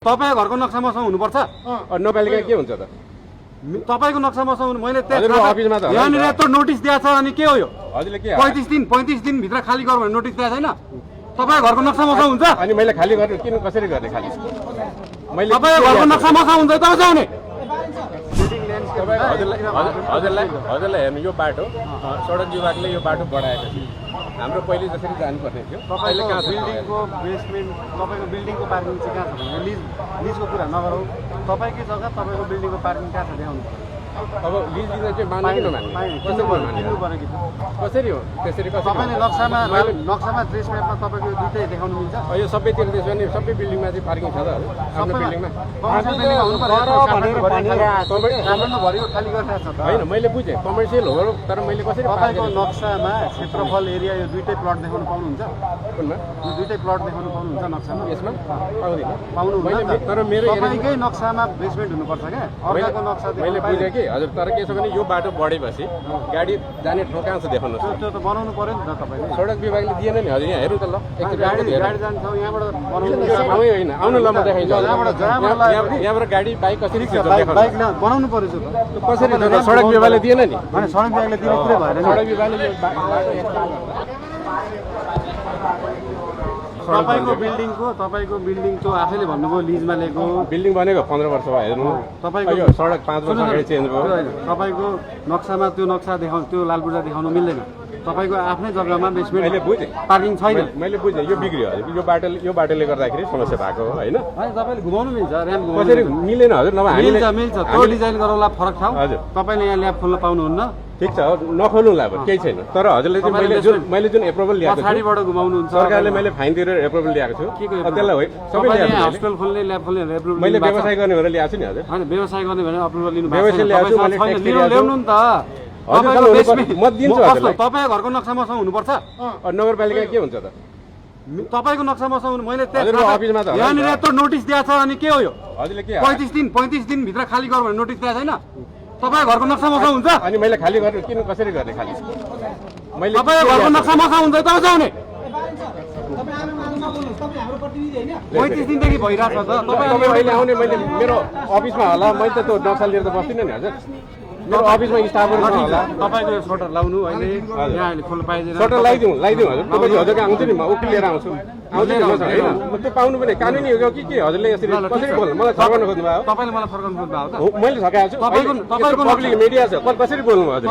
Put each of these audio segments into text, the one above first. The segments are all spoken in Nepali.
तपाईको घरको नक्सा मसँग हुनुपर्छ। नपालिका के हुन्छ त? तपाईको नक्सा मसँग हुनु मैले अफिसमा त यहाँनिर यत्रो नोटिस दिएको छ अनि के हो यो? हजुरले के 35 दिन भित्र खाली गर भनेर नोटिस दिएको छैन? तपाईको घरको नक्सा मसँग हुन्छ? अनि मैले खाली गर्ने किन कसरी गर्ने खाली? मैले तपाईको घरको नक्सा मसँग हुन्छ त जाउने। हजुरलाई हेर्नु यो बाटो सडक विभागले यो बाटो बढाएको छ। हाम्रो पहिले जसरी जानुपर्ने थियो अहिले कहाँ बिल्डिङको बेसमेन्ट तपाईको बिल्डिङको पार्किङ चाहिँ कहाँ छ? लिजको कुरा नगरौँ। तपाईकै जग्गा तपाईको बिल्डिङको पार्किङ कहाँ छ देखाउनु। अब लिज दिन चाहिँ मान्ने कि नमान्ने? कसरी हो त्यसरी? तपाईँले नक्सामा ट्रेस म्यापमा तपाईँको दुइटै देखाउनु मिल्छ? यो सबैतिर त्यसो भने सबै बिल्डिङमा चाहिँ पार्किङ छ त आफ्नो बिल्डिङमा? काठमाडौँभरि खाली गरिरहेको छ त? होइन मैले बुझेँ कमर्सियल हो तर मैले कसरी तपाईँको नक्सामा क्षेत्रफल एरिया यो दुइटै प्लट देखाउनु पाउनुहुन्छ? कुनमा? यो दुइटै प्लट देखाउनु पाउनुहुन्छ नक्सामा? यसमा पाउँदिनँ। पाउनुहुन्न तर मेरो तपाईँकै नक्सामा बेसमेन्ट हुनुपर्छ क्या? अर्काको नक्सा मैले बुझेँ कि हजुर तर के छ भने यो बाटो बढेपछि गाडी जाने ठाउँ कहाँ छ देखाउनुहोस्। त्यो त बनाउनु पर्यो नि त तपाईँले। सडक विभागले दिएन नि हजुर यहाँ हेर्नु त ल गाडी जाने ठाउँ यहाँबाट बनाउनु ठाउँै होइन आउनु ल म देखाइदिन्छु। यहाँबाट गाडी बाइक कसरी बाइक बनाउनु पर्यो त कसरी सडक विभागले दिएन नि? होइन सडक विभागले दिने कुरै भएन। सडक विभागले तपाईँको बिल्डिङ त्यो आफैले भन्नुभयो लिजमा लिएको बिल्डिङ बनेको 15 वर्ष भयो हेर्नु। तपाईँको सडक 5 वर्ष अगाडि चेन्ज भयो। तपाईँको नक्सामा त्यो नक्सा देखाउनु त्यो लालबुर्जा देखाउनु मिल्दैन। तपाईँको आफ्नै जग्गामा बेसमेन्ट मैले बुझेँ पार्किङ छैन। मैले बुझेँ यो बिग्रियो हजुर यो बाटोले गर्दाखेरि समस्या भएको हो होइन? तपाईँले घुमाउनु मिल्छ ऱ्याम्प कसरी मिलेन हजुर? नभए मिल्छ त्यो डिजाइन गरौँला फरक ठाउँ। हजुर तपाईँले यहाँ ल्याब खोल्न पाउनुहुन्न। ठिक छ नखोल्नुला अब केही छैन तर हजुरले चाहिँ मैले जुन एप्रुभल ल्याएको छु पछाडिबाट घुमाउनुहुन्छ सरकारले मैले फाइन तिरेर एप्रुभल ल्याएको छु त्यसलाई हो सबै हस्पिटल खोल्ने ल्याब खोल्ने एप्रुभल मैले व्यवसाय गर्ने भनेर ल्याएको छु नि हजुर। हैन व्यवसाय गर्ने भने एप्रुभल लिनु व्यवसाय ल्याएको छु मैले ट्याक्स ल्याउनु नि त। म दिन्छु हजुरलाई। तपाईको घरको नक्सा मसँग हुनुपर्छ। नगरपालिका के हुन्छ त? तपाईको नक्सा मसँग हुनु मैले अफिसमा त यहाँनिर यत्रो नोटिस दिएको छ अनि के हो यो? हजुरले के 35 दिन भित्र खाली गर भनेर नोटिस दिएको छैन? तपाईको घरको नक्सा मसँग हुन्छ? अनि मैले खाली गर्ने किन कसरी गर्ने खाली? मैले तपाईको घरको नक्सा मसँग हुन्छ त जाउने। 35 दिनदेखि भइरहेछ त। तपाईँ अहिले आउने मैले मेरो अफिसमा होला मैले त त्यो नक्सा लिएर त बस्दिनँ नि हजुर। मेरो अफिसमा स्टाफहरू होला। तपाईँको यो सोटर लाउनु अहिले यहाँ अहिले खोल्नु पाइँदैन। सोटर लगाइदिउँ हजुर। तपाईँ हजुरको आउँछु नि म उकिल लिएर आउँछु होइन त्यो पाउनु पनि कानुनी हो कि के हजुरले यसरी कसरी बोल्नु? मलाई फर्काउनु खोज्नु भयो? तपाईँले मलाई फर्काउनु खोज्नु भएको त? मैले सकाएको छु। तपाईँको पब्लिक मिडिया छ कसरी बोल्नु भयो हजुर?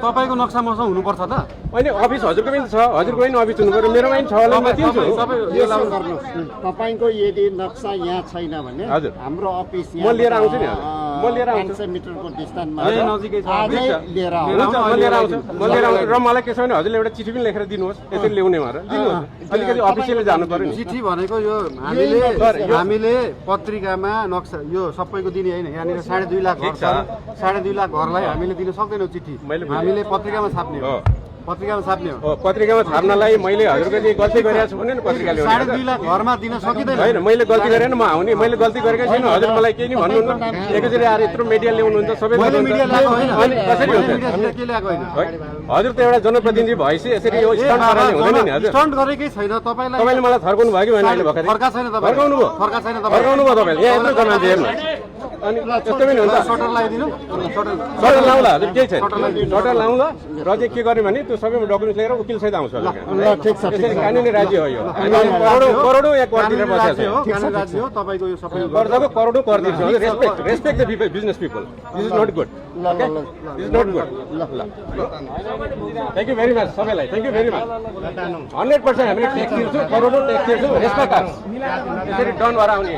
तपाईँको नक्सा मसँग हुनुपर्छ त? होइन अफिस हजुरको पनि छ हजुरको पनि अफिस हुनु पर्यो मेरोमा पनि छ होला म दिन्छु। तपाईँको यदि नक्सा यहाँ छैन भने हजुर हाम्रो अफिस म लिएर आउँछु नि हजुर। म लिएर आउँछु 500 मिटरको डिस्टेन्समा नजिकै छ। लिएर हुन्छ म लिएर आउँछु र मलाई के छ भने हजुरले एउटा चिठी पनि लेखेर दिनुहोस् यसरी ल्याउने भनेर दिनुहोस्। अलिकति अफिसियली जानु पर्यो नि। चिठी भनेको यो हामीले पत्रिकामा नक्सा यो सबैको दिने होइन। यहाँनिर 2.5 लाख घर छ। 2.5 लाख घरलाई हामीले दिन सक्दैनौँ चिठी। हामीले पत्रिकामा छाप्ने हो। पत्रिकामा छाप्ने हो। पत्रिकामा छाप्नलाई मैले हजुरको चाहिँ गल्ती गरेको छु भने नि पत्रिकाले 2.5 लाख घरमा दिन सकिँदैन। होइन मैले गल्ती गरेन म आउने मैले गल्ती गरेकै छैन। हजुर मलाई केही नि भन्नुहुन्न एकैचोटि आएर यत्रो मिडिया ल्याउनुहुन्छ सबै मिडिया ल्याएको होइन। अनि कसरी हुन्छ? के ल्याएको होइन? हजुर त एउटा जनप्रतिनिधि भएपछि यसरी यो स्टन्ट पाराले हुँदैन नि हजुर। स्टन्ट गरेकै छैन। तपाईँले मलाई थर्काउनु भयो कि भएन अहिले भर्खरै? फर्का छैन तपाईँ। फर्काउनु भयो फर्काउनु भयो तपाईँले यहाँ यत्रो मान्छे हेर्नु अनि यस्तो पनि हुन्छ। सोटर लगाइदिनु। सोटर लाउँला हजुर केही छैन। सोटर लाउँला र चाहिँ के गर्ने भने त्यो सबैमा डकुमेन्ट लिएर उकिल सहित आउँछ हजुर। ठिक छ यसरी कानुनी राज्य हो यो। करोडौँ या कर दिएर बसेको छ। कानुनी राज्य हो तपाईँको यो सबै गर्दाको करोडौँ कर दिन्छ हजुर। Respect the people business people this is not good. Okay this is not good. Thank you very much सबैलाई थ्याङ्क यू भेरी मच। 100% हामीले ट्याक्स तिर्छौँ करोडौँ ट्याक्स तिर्छौँ रेस्पेक्ट यसरी डन भएर आउने।